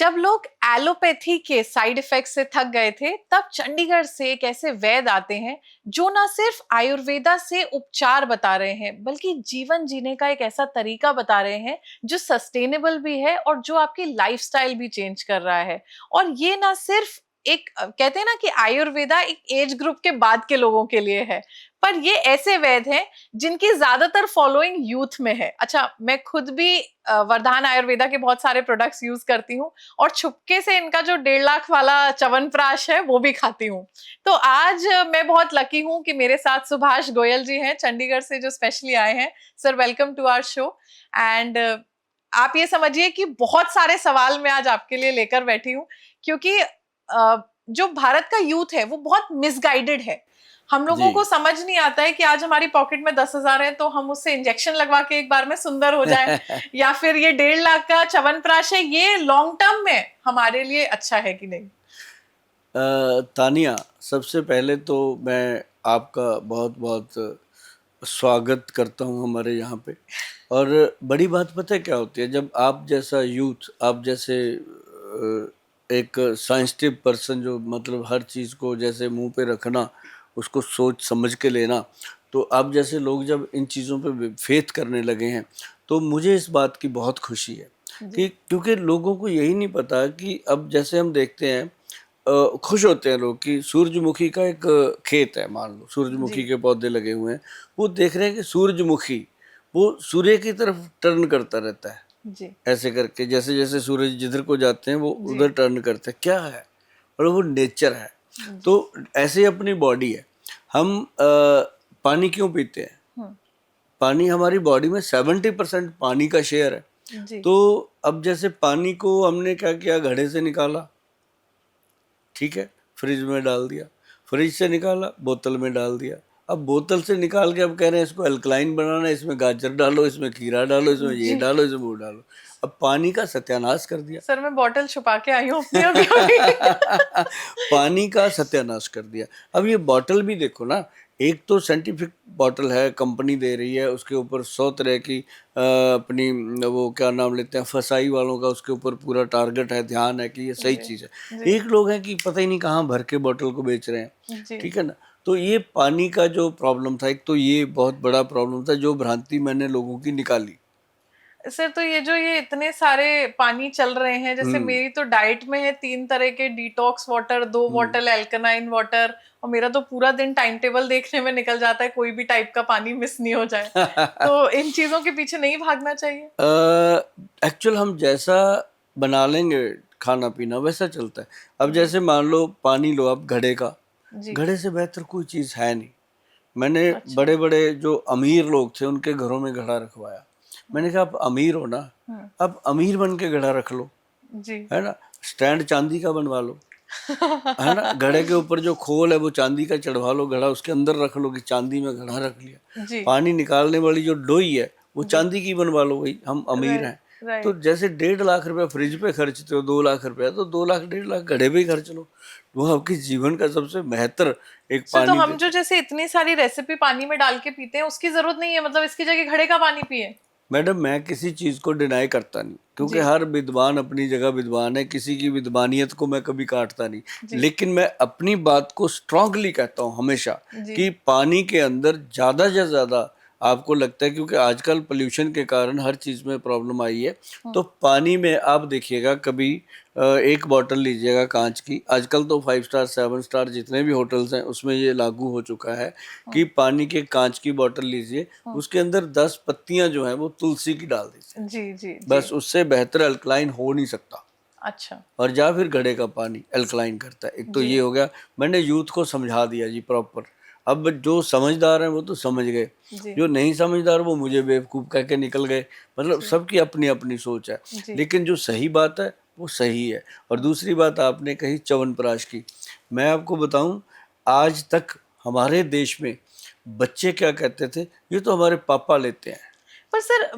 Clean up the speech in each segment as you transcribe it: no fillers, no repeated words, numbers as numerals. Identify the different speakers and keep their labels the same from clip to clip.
Speaker 1: जब लोग एलोपैथी के साइड इफेक्ट से थक गए थे, तब चंडीगढ़ से एक ऐसे वैद्य आते हैं जो ना सिर्फ आयुर्वेदा से उपचार बता रहे हैं, बल्कि जीवन जीने का एक ऐसा तरीका बता रहे हैं जो सस्टेनेबल भी है और जो आपकी लाइफस्टाइल भी चेंज कर रहा है। और ये ना सिर्फ एक कहते हैं ना कि आयुर्वेदा एक एज ग्रुप के बाद के लोगों के लिए है, पर ये ऐसे वैद्य हैं जिनकी ज्यादातर फॉलोइंग यूथ में है। अच्छा, मैं खुद भी वरदान आयुर्वेदा के बहुत सारे प्रोडक्ट्स यूज करती हूँ और छुपके से इनका जो 1.5 लाख वाला च्यवनप्राश है वो भी खाती हूँ। तो आज मैं बहुत लकी हूँ कि मेरे साथ सुभाष गोयल जी हैं, चंडीगढ़ से, जो स्पेशली आए हैं। Sir, welcome to our show. And आप ये समझिए कि बहुत सारे सवाल मैं आज आपके लिए लेकर बैठी हूँ, क्योंकि जो भारत का यूथ है वो बहुत मिसगाइडेड है। हम लोगों को समझ नहीं आता है कि आज हमारी पॉकेट में 10,000 है तो हम उससे इंजेक्शन लगवा के एक बार में सुंदर हो जाए या फिर ये 1.5 लाख का च्यवनप्राश है, ये लॉन्ग टर्म में हमारे लिए अच्छा है कि नहीं?
Speaker 2: तानिया, सबसे पहले तो मैं आपका बहुत बहुत स्वागत करता हूं हमारे यहाँ पे। और बड़ी बात पता है क्या होती है, जब आप जैसा यूथ, आप जैसे एक साइंटिफिक पर्सन, जो मतलब हर चीज़ को जैसे मुंह पे रखना, उसको सोच समझ के लेना, तो आप जैसे लोग जब इन चीज़ों पे फेथ करने लगे हैं, तो मुझे इस बात की बहुत खुशी है कि क्योंकि लोगों को यही नहीं पता कि अब जैसे हम देखते हैं, खुश होते हैं लोग कि सूरजमुखी का एक खेत है, मान लो सूरजमुखी के पौधे लगे हुए हैं, वो देख रहे हैं कि सूरजमुखी वो सूर्य की तरफ टर्न करता रहता है
Speaker 1: जी।
Speaker 2: ऐसे करके, जैसे जैसे सूरज जिधर को जाते हैं वो उधर टर्न करते हैं। क्या है? और वो नेचर है। तो ऐसे ही अपनी बॉडी है। हम पानी क्यों पीते हैं? पानी, हमारी बॉडी में 70% पानी का शेयर है। तो अब जैसे पानी को हमने क्या किया, घड़े से निकाला, ठीक है, फ्रिज में डाल दिया, फ्रिज से निकाला, बोतल में डाल दिया, अब बोतल से निकाल के अब कह रहे हैं इसको अल्कलाइन बनाना है, इसमें गाजर डालो, इसमें खीरा डालो, इसमें ये डालो, इसमें वो डालो। अब पानी का सत्यानाश कर दिया।
Speaker 1: सर, मैं बॉटल छुपा के आई हूँ अपनी अभी।
Speaker 2: पानी का सत्यानाश कर दिया। अब ये बॉटल भी देखो ना, एक तो साइंटिफिक बॉटल है, कंपनी दे रही है, उसके ऊपर 100 तरह की अपनी वो क्या नाम लेते हैं, फसाई वालों का उसके ऊपर पूरा टारगेट है, ध्यान है कि ये सही चीज़ है। एक लोग हैं कि पता ही नहीं कहाँ भर के बॉटल को बेच रहे हैं, ठीक है ना। तो ये पानी का जो प्रॉब्लम था, एक तो ये बहुत बड़ा प्रॉब्लम था, जो भ्रांति मैंने लोगों की निकाली।
Speaker 1: सर, तो ये इतने सारे पानी चल रहे हैं, जैसे मेरी तो डाइट में है 3 तरह के detox water, 2 bottle alkaline water, और मेरा तो पूरा दिन टाइम टेबल देखने में निकल जाता है, कोई भी टाइप का पानी मिस नहीं हो जाए। तो इन चीजों के पीछे नहीं भागना चाहिए?
Speaker 2: एक्चुअल हम जैसा बना लेंगे खाना पीना वैसा चलता है। अब जैसे मान लो पानी लो आप घड़े का, घड़े से बेहतर कोई चीज़ है नहीं। मैंने बड़े बड़े जो अमीर लोग थे उनके घरों में घड़ा रखवाया। मैंने कहा आप अमीर हो ना, अब अमीर बन के घड़ा रख लो, है ना, स्टैंड चांदी का बनवा लो, है ना, घड़े के ऊपर जो खोल है वो चांदी का चढ़वा लो, घड़ा उसके अंदर रख लो कि चांदी में घड़ा रख लिया। पानी निकालने वाली जो डोई है वो चांदी की बनवा लो, भाई हम अमीर हैं। तो जैसे 1.5 लाख रुपया फ्रिज पे खर्चते हो, 2 लाख रुपया, तो 2 लाख 1.5 लाख घड़े पे ही खर्च लो। वो आपके जीवन का सबसे बेहतर एक पानी।
Speaker 1: तो हम जो जैसे इतनी सारी रेसिपी पानी में डाल के पीते हैं, उसकी जरूरत नहीं है, मतलब इसकी जगह घड़े का पानी पिए?
Speaker 2: मैडम, मैं किसी चीज को डिनाई करता नहीं, क्योंकि हर विद्वान अपनी जगह विद्वान है, किसी की विद्वानियत को मैं कभी काटता नहीं। लेकिन मैं अपनी बात को स्ट्रांगली कहता हूँ हमेशा कि पानी के अंदर ज्यादा से ज्यादा आपको लगता है, क्योंकि आजकल पोल्यूशन के कारण हर चीज में प्रॉब्लम आई है, तो पानी में आप देखिएगा कभी एक बॉटल लीजिएगा कांच की, आजकल तो 5 स्टार 7 स्टार जितने भी होटल्स हैं उसमें ये लागू हो चुका है कि पानी के कांच की बॉटल लीजिए, उसके अंदर 10 पत्तियां जो हैं वो तुलसी की डाल दीजिए। जी। बस उससे बेहतर अल्कलाइन हो नहीं सकता।
Speaker 1: अच्छा।
Speaker 2: और या फिर घड़े का पानी अल्कलाइन करता है। एक तो ये हो गया, मैंने यूथ को समझा दिया जी प्रॉपर। अब जो समझदार हैं वो तो समझ गए, जो नहीं समझदार वो मुझे बेवकूफ़ कह के निकल गए। मतलब सबकी अपनी अपनी सोच है, लेकिन जो सही बात है वो सही है। और दूसरी बात आपने कही च्यवनप्राश की, मैं आपको बताऊं, आज तक हमारे देश में बच्चे क्या कहते थे, ये तो हमारे पापा लेते हैं।
Speaker 1: पर sir,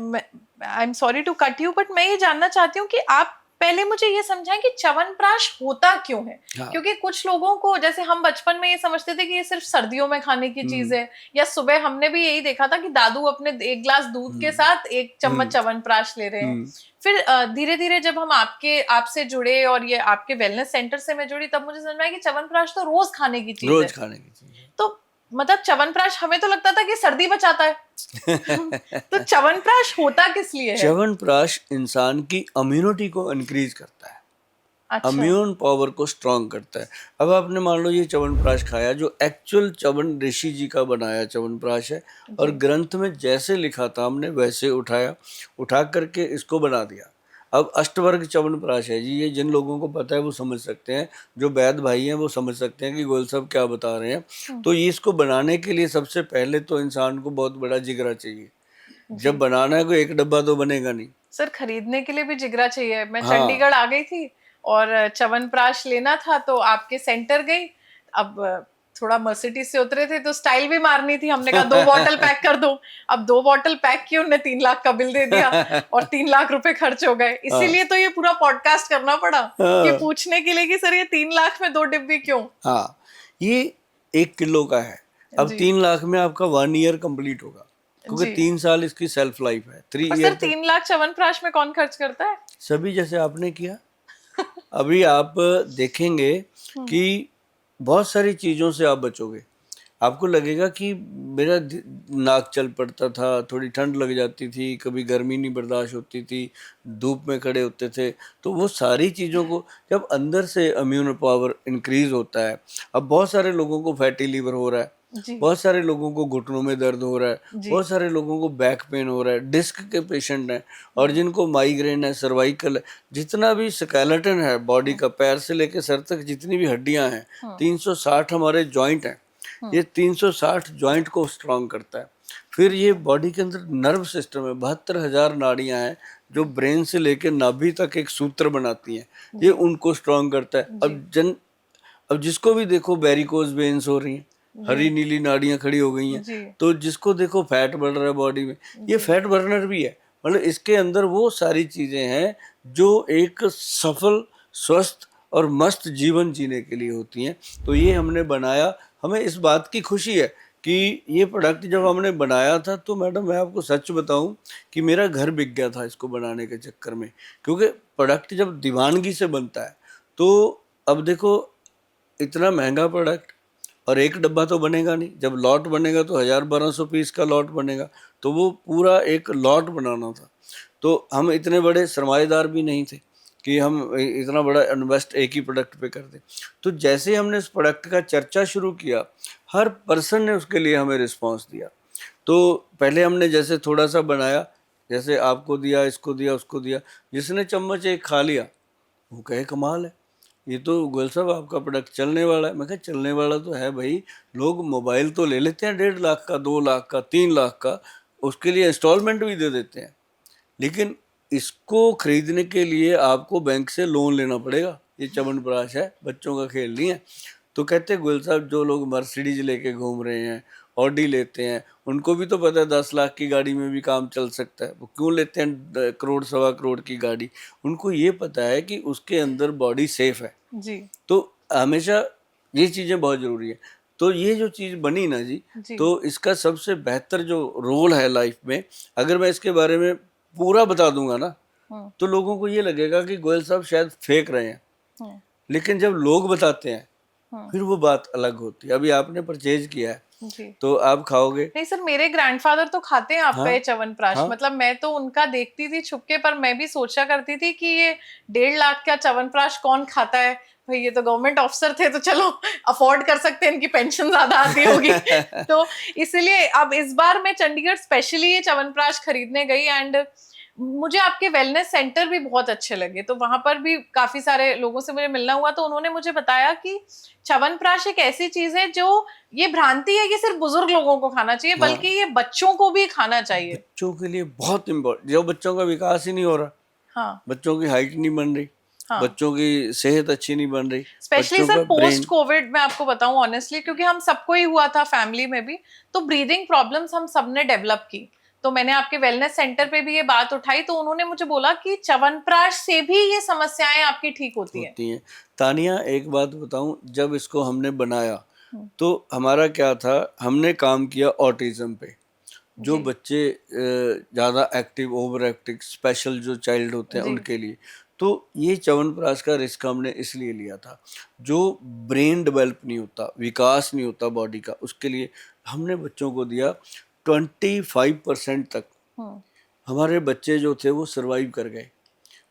Speaker 1: I am sorry to cut you, but मैं ये जानना चाहती हूँ कि आप पहले मुझे ये समझाएं कि च्यवनप्राश होता क्यों है।
Speaker 2: हाँ।
Speaker 1: क्योंकि कुछ लोगों को, जैसे हम बचपन में ये समझते थे कि ये सिर्फ सर्दियों में खाने की चीज है, या सुबह हमने भी यही देखा था कि दादू अपने एक ग्लास दूध के साथ एक चम्मच च्यवनप्राश ले रहे हैं। फिर धीरे धीरे जब हम आपसे जुड़े और ये आपके वेलनेस सेंटर से मैं जुड़ी, तब मुझे समझ में आया कि च्यवनप्राश तो रोज खाने की चीज है।
Speaker 2: रोज खाने की चीज है।
Speaker 1: तो मतलब च्यवनप्राश, हमें तो लगता था कि सर्दी बचाता है। तो च्यवनप्राश होता किस लिए है?
Speaker 2: च्यवनप्राश इंसान की इम्यूनिटी को इंक्रीज करता है,
Speaker 1: अच्छा।
Speaker 2: इम्यून पावर को स्ट्रांग करता है। अब आपने मान लो ये च्यवनप्राश खाया, जो एक्चुअल च्यवन ऋषि जी का बनाया च्यवनप्राश है, और ग्रंथ में जैसे लिखा था हमने वैसे उठा करके इसको बना दिया। अब अष्टवर्ग च्यवनप्राश है जी, ये जिन लोगों को पता है वो समझ सकते हैं, जो वैद भाई हैं वो समझ सकते हैं कि गोयल साहब क्या बता रहे हैं। तो ये इसको बनाने के लिए सबसे पहले तो इंसान को बहुत बड़ा जिगरा चाहिए। जब बनाना है, कोई एक डब्बा तो बनेगा नहीं
Speaker 1: सर, खरीदने के लिए भी जिगरा चाहिए। मैं
Speaker 2: हाँ।
Speaker 1: चंडीगढ़ आ गई थी और च्यवनप्राश लेना था, तो आपके सेंटर गई। अब थोड़ा मर्सिडीज से उतरे थे तो स्टाइल भी मारनी थी, हमने कहा 2 बॉटल पैक कर दो। अब 2 बॉटल पैक की, उन्होंने 3 लाख का बिल दे दिया और 3 लाख रुपए खर्च हो गए। इसीलिए तो ये पूरा पॉडकास्ट करना पड़ा, ये पूछने के लिए कि सर ये 3 लाख में 2 डिब्बी क्यों?
Speaker 2: हाँ, ये 1 किलो का है। अब 3 लाख में आपका 1 ईयर कंप्लीट होगा, क्योंकि 3 साल इसकी सेल्फ लाइफ है। 3
Speaker 1: per
Speaker 2: year
Speaker 1: sir 3 lakh chyawanprash में कौन खर्च करता है?
Speaker 2: सभी जैसे आपने किया। अभी आप देखेंगे कि बहुत सारी चीजों से आप बचोगे। आपको लगेगा कि मेरा नाक चल पड़ता था, थोड़ी ठंड लग जाती थी, कभी गर्मी नहीं बर्दाश्त होती थी, धूप में खड़े होते थे। तो वो सारी चीज़ों को जब अंदर से इम्यून पावर इंक्रीज होता है। अब बहुत सारे लोगों को फैटी लीवर हो रहा है, बहुत सारे लोगों को घुटनों में दर्द हो रहा है, बहुत सारे लोगों को बैक पेन हो रहा है, डिस्क के पेशेंट हैं, और जिनको माइग्रेन है, सर्वाइकल है, जितना भी स्केलेटन है बॉडी का, पैर से लेकर सर तक जितनी भी हड्डियां हैं, 360 हमारे जॉइंट हैं, ये 360 जॉइंट को स्ट्रांग करता है। फिर ये बॉडी के अंदर नर्व सिस्टम है, 72,000 नाड़ियां हैं जो ब्रेन से लेकर नाभि तक एक सूत्र बनाती हैं, ये उनको स्ट्रांग करता है। अब जिसको भी देखो वेरिकोज वेन्स हो रही हैं, हरी नीली नाड़ियां खड़ी हो गई हैं, तो जिसको देखो फैट बढ़ रहा है बॉडी में, ये फैट बर्नर भी है। मतलब इसके अंदर वो सारी चीजें हैं जो एक सफल, स्वस्थ और मस्त जीवन जीने के लिए होती हैं। तो ये हमने बनाया। हमें इस बात की खुशी है कि ये प्रोडक्ट जब हमने बनाया था, तो मैडम मैं आपको सच बताऊं कि मेरा घर बिक गया था इसको बनाने के चक्कर में। क्योंकि प्रोडक्ट जब दीवानगी से बनता है, तो अब देखो इतना महंगा प्रोडक्ट, और एक डब्बा तो बनेगा नहीं, जब लॉट बनेगा तो 1,000-1,200 पीस का लॉट बनेगा, तो वो पूरा एक लॉट बनाना था। तो हम इतने बड़े सरमाएदार भी नहीं थे कि हम इतना बड़ा इन्वेस्ट एक ही प्रोडक्ट पे कर दें। तो जैसे हमने इस प्रोडक्ट का चर्चा शुरू किया, हर पर्सन ने उसके लिए हमें रिस्पांस दिया। तो पहले हमने जैसे थोड़ा सा बनाया, जैसे आपको दिया, इसको दिया, उसको दिया, जिसने चम्मच एक खा लिया वो कहे कमाल है, ये तो गोयल साहब आपका प्रोडक्ट चलने वाला है। मैं कहा चलने वाला तो है भाई, लोग मोबाइल तो ले लेते हैं 1.5 लाख का, 2 लाख का, 3 लाख का, उसके लिए इंस्टॉलमेंट भी दे देते हैं, लेकिन इसको खरीदने के लिए आपको बैंक से लोन लेना पड़ेगा। ये च्यवनप्राश है, बच्चों का खेल नहीं है। तो कहते गोयल साहब जो लोग मर्सिडीज लेके घूम रहे हैं, ऑडी लेते हैं, उनको भी तो पता है 10 लाख की गाड़ी में भी काम चल सकता है, वो क्यों लेते हैं करोड़ सवा करोड़ की गाड़ी? उनको ये पता है कि उसके अंदर बॉडी सेफ है जी। तो हमेशा ये चीज़ें बहुत ज़रूरी है। तो ये जो चीज़ बनी ना जी, तो इसका सबसे बेहतर जो रोल है लाइफ में, अगर मैं इसके बारे में पूरा बता दूंगा ना, तो लोगों को ये लगेगा कि गोयल साहब शायद फेंक रहे हैं, लेकिन जब लोग बताते हैं फिर वो बात अलग होती है। अभी आपने परचेज किया है जी, तो आप खाओगे?
Speaker 1: नहीं सर, मेरे ग्रैंडफादर तो खाते हैं आपका ये च्यवनप्राश। मतलब मैं तो उनका देखती थी छुपके, पर मैं भी सोचा करती थी कि ये 1.5 लाख का च्यवनप्राश कौन खाता है भाई, ये तो गवर्नमेंट ऑफिसर थे तो चलो अफोर्ड कर सकते हैं, इनकी पेंशन ज्यादा आती होगी। तो इसलिए अब इस बार मैं चंडीगढ़ स्पेशली ये च्यवनप्राश खरीदने गई, एंड मुझे आपके वेलनेस सेंटर भी बहुत अच्छे लगे। तो वहां पर भी काफी सारे लोगों से मुझे मिलना हुआ, तो उन्होंने मुझे बताया कि च्यवनप्राश एक ऐसी चीज है जो, ये भ्रांति है कि सिर्फ बुजुर्ग लोगों को खाना चाहिए, बल्कि ये बच्चों को भी खाना चाहिए।
Speaker 2: बच्चों के लिए बहुत इम्पोर्टेंट, जो बच्चों का विकास ही नहीं हो रहा, बच्चों की हाइट नहीं बन रही, बच्चों की सेहत अच्छी नहीं बन रही,
Speaker 1: स्पेशली सर पोस्ट कोविड में आपको बताऊं ऑनेस्टली, क्योंकि हम सबको ही हुआ था फैमिली में भी, तो ब्रीदिंग प्रॉब्लम्स हम सबने डेवलप की। तो मैंने आपके वेलनेस सेंटर पे भी ये बात उठाई, तो उन्होंने मुझे बोला कि च्यवनप्राश से भी ये समस्याएं आपकी ठीक होती हैं।
Speaker 2: होती हैं। तानिया, एक बात बताऊं, जब इसको हमने बनाया
Speaker 1: हम्म,
Speaker 2: तो हमारा क्या था, हमने काम किया ऑटिज्म पे। जो
Speaker 1: जी
Speaker 2: बच्चे ज़्यादा एक्टिव, ओवर एक्टिव, स्पेशल जो चाइल्ड होते हैं
Speaker 1: जी
Speaker 2: उनके लिए। तो ये च्यवनप्राश का रिस्क हमने इसलिए लिया था। जो ब्रेन डेवलप नहीं होता, विकास नहीं होता बॉडी का, उसके लिए हमने बच्चों को दिया। 25% तक
Speaker 1: हम्म
Speaker 2: हमारे बच्चे जो थे वो सरवाइव कर गए।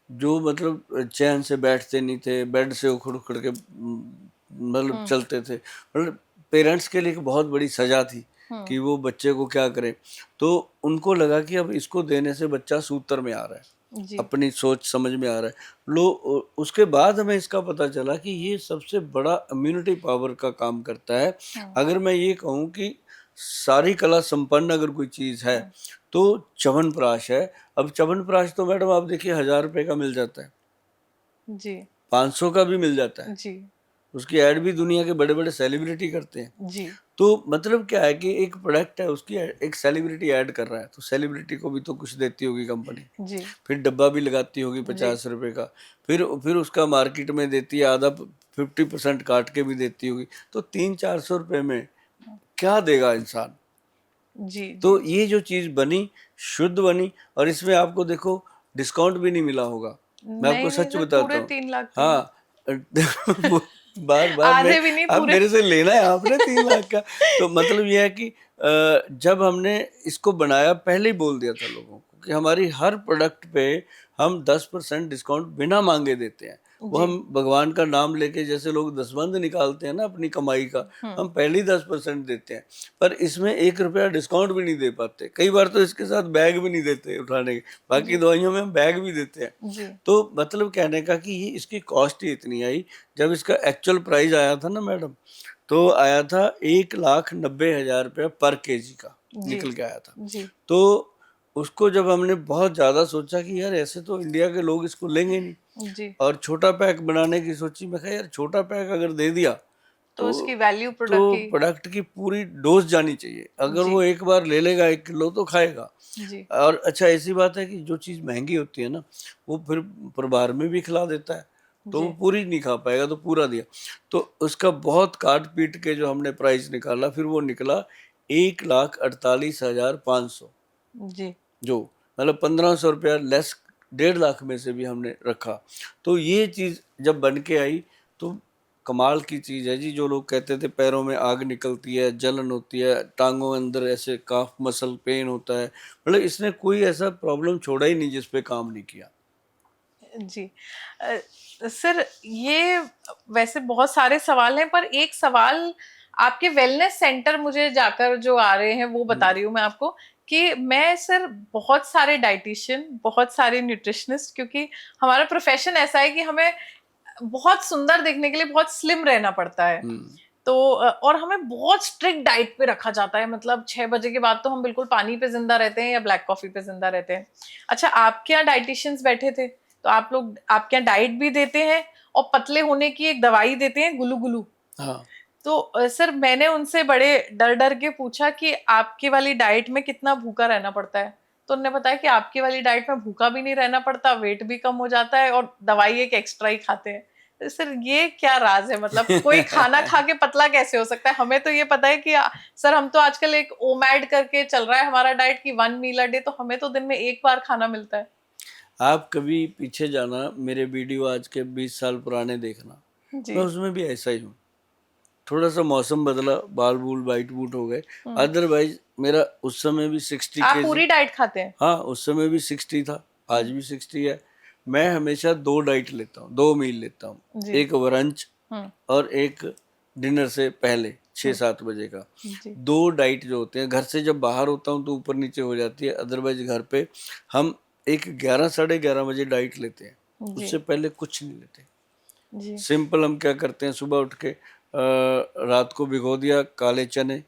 Speaker 2: जो मतलब चैन से बैठते नहीं थे, बेड से उखड़ उखड़ के मतलब
Speaker 1: हम्म
Speaker 2: चलते थे। मतलब पेरेंट्स के लिए एक बहुत बड़ी सजा थी
Speaker 1: हम्म
Speaker 2: कि वो बच्चे को क्या करें। तो उनको लगा कि अब इसको देने से बच्चा सूत्र में आ रहा है,
Speaker 1: जी
Speaker 2: अपनी सोच समझ में आ रहा है। उसके बाद हमें इसका पता चला कि ये सबसे बड़ा इम्यूनिटी पावर का काम करता है।
Speaker 1: हम्म
Speaker 2: अगर मैं ये कहूँ कि सारी कला संपन्न अगर कोई चीज़ है
Speaker 1: हम्म,
Speaker 2: तो च्यवनप्राश है। अब च्यवनप्राश तो मैडम आप देखिए 1000 रुपये का मिल जाता है,
Speaker 1: जी
Speaker 2: 500 का भी मिल जाता है।
Speaker 1: जी
Speaker 2: उसकी ऐड भी दुनिया के बड़े बड़े सेलिब्रिटी करते हैं।
Speaker 1: जी
Speaker 2: तो मतलब क्या है कि एक प्रोडक्ट है, उसकी एक सेलिब्रिटी ऐड कर रहा है, तो सेलिब्रिटी को भी तो कुछ देती होगी कंपनी।
Speaker 1: जी
Speaker 2: फिर डब्बा भी लगाती होगी
Speaker 1: जी
Speaker 2: 50 रुपये का। फिर उसका मार्केट में देती है आधा, 50% काट के भी देती होगी। तो 300-400 रुपये में क्या देगा इंसान।
Speaker 1: जी
Speaker 2: तो
Speaker 1: जी
Speaker 2: ये जो चीज़ बनी, शुद्ध बनी, और इसमें आपको देखो डिस्काउंट भी नहीं मिला होगा। मैं आपको
Speaker 1: नहीं नहीं
Speaker 2: सच
Speaker 1: सर,
Speaker 2: बताता
Speaker 1: पूरे
Speaker 2: हूँ।
Speaker 1: 3 लाख के हैं।
Speaker 2: हाँ, वो बार बार मैं,
Speaker 1: आधे भी नहीं,
Speaker 2: अब
Speaker 1: पूरे।
Speaker 2: मेरे से लेना है आपने 3 लाख का। तो मतलब ये है कि जब हमने इसको बनाया, पहले ही बोल दिया था लोगों को कि हमारी हर प्रोडक्ट पे हम 10% डिस्काउंट बिना मांगे देते हैं। वो
Speaker 1: जी
Speaker 2: हम भगवान का नाम लेके, जैसे लोग दसबंध निकालते हैं ना अपनी कमाई का,
Speaker 1: हम्म
Speaker 2: हम पहले ही 10% देते हैं। पर इसमें 1 रुपया डिस्काउंट भी नहीं दे पाते। कई बार तो इसके साथ बैग भी नहीं देते उठाने के। बाकी
Speaker 1: जी
Speaker 2: दवाइयों में हम बैग भी देते हैं।
Speaker 1: जी
Speaker 2: तो मतलब कहने का कि ये इसकी कॉस्ट ही इतनी आई। जब इसका एक्चुअल प्राइस आया था ना मैडम, तो आया था 1,90,000 रुपया पर केजी का
Speaker 1: जी
Speaker 2: निकल के आया था।
Speaker 1: जी
Speaker 2: तो उसको जब हमने बहुत ज़्यादा सोचा कि यार ऐसे तो इंडिया के लोग इसको लेंगे नहीं,
Speaker 1: जी,
Speaker 2: और छोटा पैक बनाने की सोची। मैं कहा यार छोटा पैक अगर दे दिया
Speaker 1: तो
Speaker 2: तो
Speaker 1: उसकी वैल्यू
Speaker 2: तो
Speaker 1: प्रोडक्ट की।
Speaker 2: प्रोडक्ट की पूरी डोज जानी चाहिए। अगर
Speaker 1: जी
Speaker 2: वो एक बार ले लेगा 1 किलो तो खाएगा।
Speaker 1: जी
Speaker 2: और अच्छा, ऐसी बात है कि जो चीज़ महंगी होती है ना, वो फिर परिवार में भी खिला देता है, तो वो
Speaker 1: जी
Speaker 2: पूरी नहीं खा पाएगा, तो पूरा दिया। तो उसका बहुत काट पीट के जो हमने प्राइस निकाला, फिर वो निकला 1,48,500।
Speaker 1: जी
Speaker 2: जो मतलब 1500 रुपया लेस, 1.5 लाख में से भी हमने रखा। तो ये चीज़ जब बन के आई तो कमाल की चीज़ है जी। जो लोग कहते थे पैरों में आग निकलती है, जलन होती है, टांगों अंदर ऐसे काफ मसल पेन होता है, मतलब इसने कोई ऐसा प्रॉब्लम छोड़ा ही नहीं जिस पे काम नहीं किया।
Speaker 1: जी अ, सर, ये वैसे बहुत सारे सवाल हैं, पर एक सवाल आपके वेलनेस सेंटर मुझे जाकर जो आ रहे हैं वो बता रही हूँ मैं आपको, कि मैं सर बहुत सारे डाइटिशियन, बहुत सारे न्यूट्रिशनिस्ट, क्योंकि हमारा प्रोफेशन ऐसा है कि हमें बहुत सुंदर दिखने के लिए बहुत स्लिम रहना पड़ता है।
Speaker 2: हम्म।
Speaker 1: तो और हमें बहुत स्ट्रिक्ट डाइट पे रखा जाता है, मतलब 6 बजे के बाद तो हम बिल्कुल पानी पे जिंदा रहते हैं या ब्लैक कॉफी पे जिंदा रहते हैं। अच्छा, आपके यहाँ डाइटिशियंस बैठे थे, तो आप लोग आपके यहाँ डाइट भी देते हैं और पतले होने की एक दवाई देते हैं, गुलू गुलू।
Speaker 2: हाँ।
Speaker 1: तो सर, मैंने उनसे बड़े डर डर के पूछा कि आपकी वाली डाइट में कितना भूखा रहना पड़ता है, तो उन्होंने बताया कि आपकी वाली डाइट में भूखा भी नहीं रहना पड़ता, वेट भी कम हो जाता है और दवाई एक एक्स्ट्रा ही खाते हैं। तो सर, ये क्या राज है? मतलब कोई खाना खा के पतला कैसे हो सकता है? हमें तो ये पता है कि सर, हम तो आजकल एक ओमैड करके चल रहा है हमारा डाइट की 1 मील अ डे, तो हमें तो दिन में एक बार खाना मिलता है।
Speaker 2: आप कभी पीछे जाना, मेरे वीडियो आज के 20 साल पुराने देखना,
Speaker 1: जी।
Speaker 2: मैं उसमें भी ऐसा ही हूँ। थोड़ा सा मौसम बदला, बाल बूल वाइट बूट हो गए,
Speaker 1: हम्म।
Speaker 2: अदरवाइज मेरा उस समय भी 60
Speaker 1: आप
Speaker 2: केजी।
Speaker 1: पूरी डाइट खाते हैं?
Speaker 2: हाँ, उस समय भी 60 था, आज
Speaker 1: हम्म।
Speaker 2: भी 60 है। मैं हमेशा 2 डाइट लेता हूँ, 2 मील लेता हूँ।
Speaker 1: जी।
Speaker 2: एक ब्रंच
Speaker 1: हम्म
Speaker 2: और एक डिनर से पहले छः
Speaker 1: हम्म
Speaker 2: सात बजे का।
Speaker 1: जी
Speaker 2: 2 डाइट जो होते हैं, घर से जब बाहर होता हूँ तो ऊपर नीचे हो जाती है, अदरवाइज घर पे हम एक 11 साढ़े 11 बजे डाइट लेते हैं।
Speaker 1: जी
Speaker 2: उससे पहले कुछ नहीं लेते।
Speaker 1: जी
Speaker 2: सिंपल हम क्या करते हैं, सुबह उठ के रात को भिगो दिया काले चने,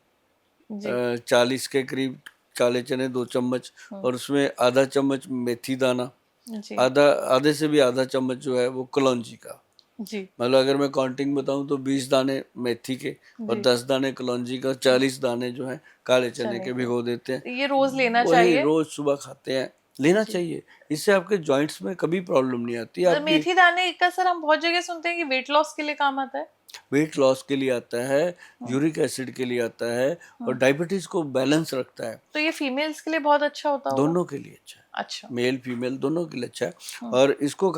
Speaker 1: जी
Speaker 2: 40 के करीब काले चने, 2 चम्मच,
Speaker 1: हम्म
Speaker 2: और उसमें आधा चम्मच मेथी दाना,
Speaker 1: जी
Speaker 2: आधा, आधे से भी आधा चम्मच जो है वो कलौंजी का,
Speaker 1: जी,
Speaker 2: मतलब अगर मैं काउंटिंग बताऊं तो 20 दाने मेथी के और
Speaker 1: जी।
Speaker 2: 10 दाने कलौंजी का, 40 दाने जो हैं काले चने
Speaker 1: चने
Speaker 2: के
Speaker 1: के।
Speaker 2: भिगो देते हैं।
Speaker 1: तो ये रोज़ लेना
Speaker 2: वही
Speaker 1: चाहिए?
Speaker 2: रोज सुबह खाते हैं, लेना
Speaker 1: जी।
Speaker 2: चाहिए। इससे आपके जॉइंट्स में कभी प्रॉब्लम नहीं आती। आपकी
Speaker 1: मेथी दाने का सर हम बहुत जगह सुनते हैं कि वेट लॉस के लिए काम आता है।
Speaker 2: वेट लॉस के लिए आता है,
Speaker 1: हुँ,
Speaker 2: यूरिक एसिड के लिए आता है और
Speaker 1: हुँ।
Speaker 2: डायबिटीज को बैलेंस रखता है।
Speaker 1: तो ये फीमेल्स के लिए बहुत अच्छा होता होगा?
Speaker 2: दोनों के लिए अच्छा है,
Speaker 1: अच्छा।
Speaker 2: मेल फीमेल दोनों के लिए अच्छा है।
Speaker 1: हुँ,
Speaker 2: और इसको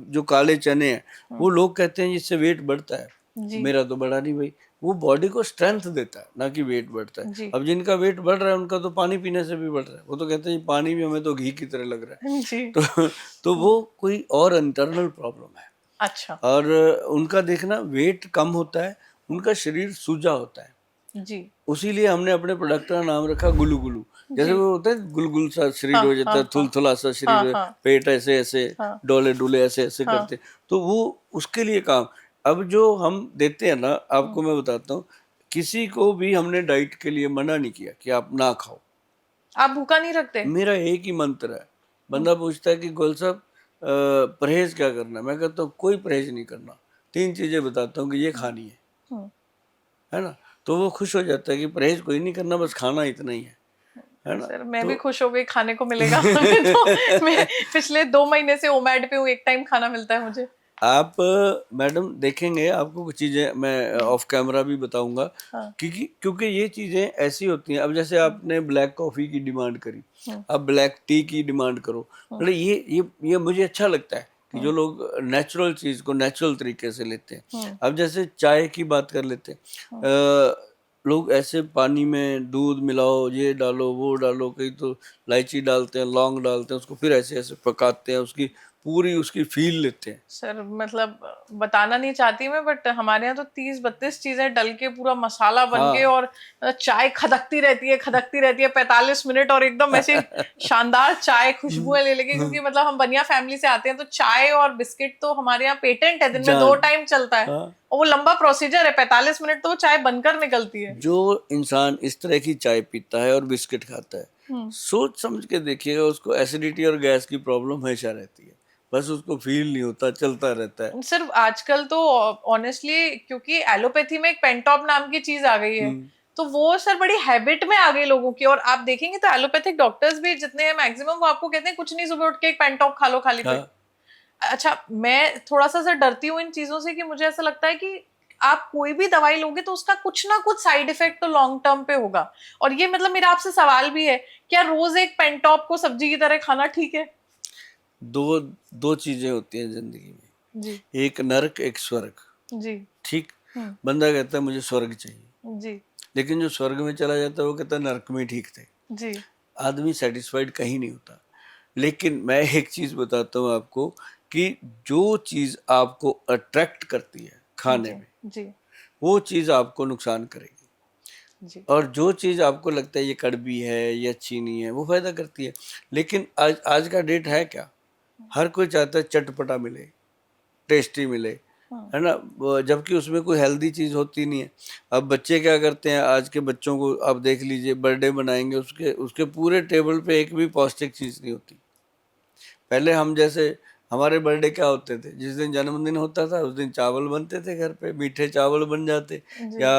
Speaker 2: जो काले चने हैं
Speaker 1: हुँ।
Speaker 2: वो लोग कहते हैं इससे वेट बढ़ता है।
Speaker 1: जी,
Speaker 2: मेरा तो बढ़ा नहीं भाई, वो बॉडी को स्ट्रेंथ देता है ना कि वेट बढ़ता है।
Speaker 1: जी।
Speaker 2: अब जिनका वेट बढ़ रहा है उनका तो पानी पीने से भी बढ़ रहा है, वो तो कहते हैं पानी भी हमें तो घी की तरह लग रहा है।
Speaker 1: जी।
Speaker 2: तो
Speaker 1: हुँ,
Speaker 2: वो कोई और इंटरनल प्रॉब्लम है।
Speaker 1: अच्छा।
Speaker 2: और उनका देखना वेट कम होता है,
Speaker 1: हुँ,
Speaker 2: उनका शरीर सूजा होता है।
Speaker 1: जी,
Speaker 2: उसीलिए हमने अपने प्रोडक्ट का नाम रखा गुलू गुलू। जैसे
Speaker 1: जी।
Speaker 2: वो होता है गुलगुल सा शरीर
Speaker 1: हाँ,
Speaker 2: हो जाता
Speaker 1: हाँ,
Speaker 2: है,
Speaker 1: हाँ।
Speaker 2: थुलथुला सा शरीर
Speaker 1: हाँ,
Speaker 2: हो,
Speaker 1: हाँ,
Speaker 2: पेट ऐसे ऐसे
Speaker 1: हाँ,
Speaker 2: डोले डुले ऐसे ऐसे
Speaker 1: हाँ।
Speaker 2: करते, तो वो उसके लिए काम। अब जो हम देते हैं ना,
Speaker 1: हुँ।
Speaker 2: आपको मैं बताता हूँ, किसी को भी हमने डाइट के लिए मना नहीं किया कि आप ना खाओ।
Speaker 1: आप भूखा नहीं रखते?
Speaker 2: मेरा एक ही मंत्र है।
Speaker 1: हुँ,
Speaker 2: बंदा पूछता है कि गोल साहब परहेज क्या करना है, मैं कहता हूँ कोई परहेज नहीं करना, 3 चीजें बताता हूँ कि ये
Speaker 1: हुँ,
Speaker 2: खानी
Speaker 1: हुँ।
Speaker 2: है ना। तो वो खुश हो जाता है कि परहेज कोई नहीं करना, बस खाना इतना ही है ना।
Speaker 1: सर मैं भी
Speaker 2: तो
Speaker 1: खुश हो गई खाने को मिलेगा हमें तो मैं पिछले 2 महीने से ओमैड पे हूँ, एक टाइम खाना मिलता है मुझे।
Speaker 2: आप मैडम देखेंगे, आपको कुछ चीज़ें मैं
Speaker 1: हुँ,
Speaker 2: ऑफ कैमरा भी बताऊंगा,
Speaker 1: हाँ,
Speaker 2: क्योंकि क्योंकि ये चीज़ें ऐसी होती हैं। अब जैसे
Speaker 1: हुँ,
Speaker 2: आपने ब्लैक कॉफ़ी की डिमांड करी,
Speaker 1: हुँ,
Speaker 2: आप ब्लैक टी की डिमांड करो,
Speaker 1: हुँ,
Speaker 2: मतलब ये मुझे अच्छा लगता है कि
Speaker 1: हुँ,
Speaker 2: जो लोग नेचुरल चीज़ को नेचुरल तरीके से लेते हैं।
Speaker 1: हुँ,
Speaker 2: अब जैसे चाय की बात कर लेते हैं,
Speaker 1: हुँ।
Speaker 2: लोग ऐसे पानी में दूध मिलाओ, ये डालो वो डालो, कहीं तो इलायची डालते हैं, लौंग डालते हैं, उसको फिर ऐसे ऐसे पकाते हैं, उसकी पूरी उसकी फील लेते हैं।
Speaker 1: सर मतलब बताना नहीं चाहती मैं बट हमारे यहाँ तो 30-32 चीजें डल के पूरा मसाला बन के
Speaker 2: हाँ।
Speaker 1: और चाय खदकती रहती है 45 मिनट और एकदम ऐसे शानदार चाय खुशबुएं ले लेके क्योंकि मतलब हम बनिया फैमिली से आते हैं तो चाय और बिस्किट तो हमारे यहाँ पेटेंट है, दिन में 2
Speaker 2: जान।
Speaker 1: टाइम चलता है
Speaker 2: हाँ।
Speaker 1: और वो लंबा प्रोसीजर है, 45 मिनट तो वो चाय बनकर निकलती है।
Speaker 2: जो इंसान इस तरह की चाय पीता है और बिस्किट खाता है,
Speaker 1: हम्म।
Speaker 2: सोच समझ के देखिएगा, उसको एसिडिटी और गैस की प्रॉब्लम हमेशा रहती है। बस उसको फील नहीं होता, चलता रहता है।
Speaker 1: सिर्फ आजकल तो ऑनेस्टली क्योंकि एलोपैथी में एक पेंटॉप नाम की चीज आ गई है
Speaker 2: हम्म।
Speaker 1: तो वो सर बड़ी हैबिट में आ गई लोगों की और आप देखेंगे तो एलोपैथिक डॉक्टर्स भी जितने हैं मैक्सिमम वो आपको कहते हैं कुछ नहीं सुबह उठ के एक पेंटॉप खा लो खाली पेट।
Speaker 2: हाँ।
Speaker 1: अच्छा मैं थोड़ा सा सर डरती हूँ इन चीजों से कि मुझे ऐसा लगता है कि आप कोई भी दवाई लोगे तो उसका कुछ ना कुछ साइड इफेक्ट तो लॉन्ग टर्म पे होगा और ये मतलब मेरा आपसे सवाल भी है, क्या रोज एक पेंटॉप को सब्जी की तरह खाना ठीक है?
Speaker 2: दो दो चीजें होती हैं जिंदगी में,
Speaker 1: जी।
Speaker 2: एक नरक एक स्वर्ग।
Speaker 1: जी।
Speaker 2: ठीक।
Speaker 1: हम्म।
Speaker 2: बंदा कहता है मुझे स्वर्ग चाहिए,
Speaker 1: जी।
Speaker 2: लेकिन जो स्वर्ग में चला जाता है वो कहता है नरक में ठीक थे।
Speaker 1: जी।
Speaker 2: आदमी सेटिस्फाइड कहीं नहीं होता। लेकिन मैं एक चीज बताता हूँ आपको, कि जो चीज आपको अट्रैक्ट करती है खाने
Speaker 1: जी।
Speaker 2: में,
Speaker 1: जी।
Speaker 2: वो चीज आपको नुकसान करेगी।
Speaker 1: जी।
Speaker 2: और जो चीज आपको लगता है ये कड़वी है, ये अच्छी नहीं है, वो फायदा करती है। लेकिन आज आज का डेट है क्या, हर कोई चाहता है चटपटा मिले, टेस्टी मिले,
Speaker 1: हाँ।
Speaker 2: है ना। जबकि उसमें कोई हेल्दी चीज होती नहीं है। अब बच्चे क्या करते हैं, आज के बच्चों को आप देख लीजिए, बर्थडे बनाएंगे, उसके उसके पूरे टेबल पे एक भी पौष्टिक चीज नहीं होती। पहले हम जैसे, हमारे बर्थडे क्या होते थे, जिस दिन जन्मदिन होता था उस दिन चावल बनते थे घर पे, मीठे चावल बन जाते,
Speaker 1: जी।
Speaker 2: या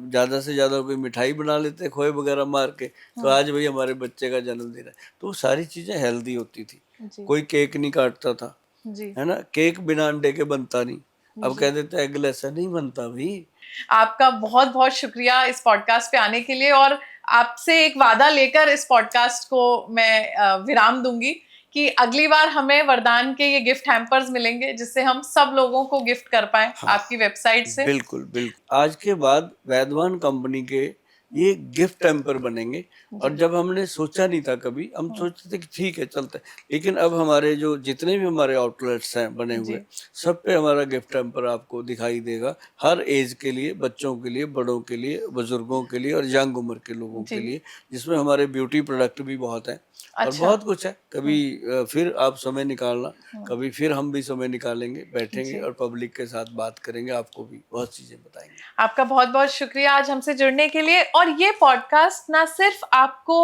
Speaker 2: ज़्यादा से ज़्यादा कोई मिठाई बना लेते खोए वगैरह मार के। तो
Speaker 1: हाँ।
Speaker 2: आज भाई हमारे बच्चे का जन्मदिन है, तो वो सारी चीज़ें हेल्दी होती थी।
Speaker 1: जी।
Speaker 2: कोई केक नहीं काटता था,
Speaker 1: जी।
Speaker 2: है ना। केक बिना अंडे के बनता नहीं। अब कह
Speaker 1: जी।
Speaker 2: देते हैं एगलेस है, नहीं बनता भाई।
Speaker 1: आपका बहुत बहुत शुक्रिया इस पॉडकास्ट पे आने के लिए और आपसे एक वादा लेकर इस पॉडकास्ट को मैं विराम दूंगी कि अगली बार हमें वरदान के ये गिफ्ट हैम्पर्स मिलेंगे जिससे हम सब लोगों को गिफ्ट कर पाए
Speaker 2: हाँ,
Speaker 1: आपकी वेबसाइट से।
Speaker 2: बिल्कुल बिल्कुल। आज के बाद वैधवान कंपनी के ये गिफ्ट टेम्पर बनेंगे। और
Speaker 1: जी।
Speaker 2: जब हमने सोचा नहीं था कभी, हम
Speaker 1: हम्म।
Speaker 2: सोचते थे कि ठीक है चलता है, लेकिन अब हमारे जो जितने भी हमारे आउटलेट्स हैं बने हुए,
Speaker 1: जी।
Speaker 2: सब पे हमारा गिफ्ट टेम्पर आपको दिखाई देगा। हर एज के लिए, बच्चों के लिए, बड़ों के लिए, बुजुर्गों के लिए और यंग उम्र के लोगों के
Speaker 1: जी।
Speaker 2: लिए, जिसमें हमारे ब्यूटी प्रोडक्ट भी बहुत हैं और
Speaker 1: अच्छा।
Speaker 2: बहुत कुछ है। कभी फिर आप समय निकालना,
Speaker 1: हम्म।
Speaker 2: कभी फिर हम भी समय निकालेंगे, बैठेंगे
Speaker 1: जी।
Speaker 2: और पब्लिक के साथ बात करेंगे, आपको भी बहुत चीजें बताएंगे।
Speaker 1: आपका बहुत बहुत शुक्रिया आज हमसे जुड़ने के लिए और ये पॉडकास्ट ना सिर्फ आपको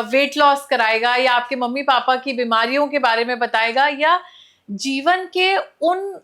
Speaker 1: वेट लॉस कराएगा या आपके मम्मी पापा की बीमारियों के बारे में बताएगा या जीवन के उन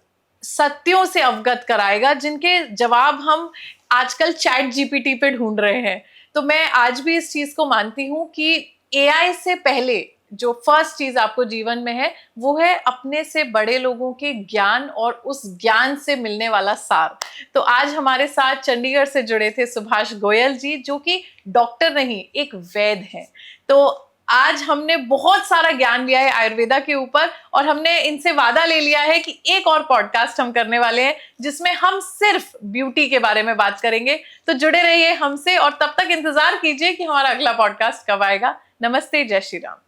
Speaker 1: सत्यों से अवगत कराएगा, जिनके जवाब हम आजकल चैट जीपीटी पे ढूंढ रहे हैं। तो मैं आज भी इस चीज को मानती हूँ कि एआई से पहले जो फर्स्ट चीज आपको जीवन में है, वो है अपने से बड़े लोगों के ज्ञान और उस ज्ञान से मिलने वाला सार। तो आज हमारे साथ चंडीगढ़ से जुड़े थे सुभाष गोयल जी, जो कि डॉक्टर नहीं, एक वैद्य हैं। तो आज हमने बहुत सारा ज्ञान लिया है आयुर्वेदा के ऊपर, और हमने इनसे वादा ले लिया है कि एक और पॉडकास्ट हम करने वाले हैं जिसमें हम सिर्फ ब्यूटी के बारे में बात करेंगे। तो जुड़े रहिए हमसे, और तब तक इंतजार कीजिए कि हमारा अगला पॉडकास्ट कब आएगा। नमस्ते, जय श्री राम।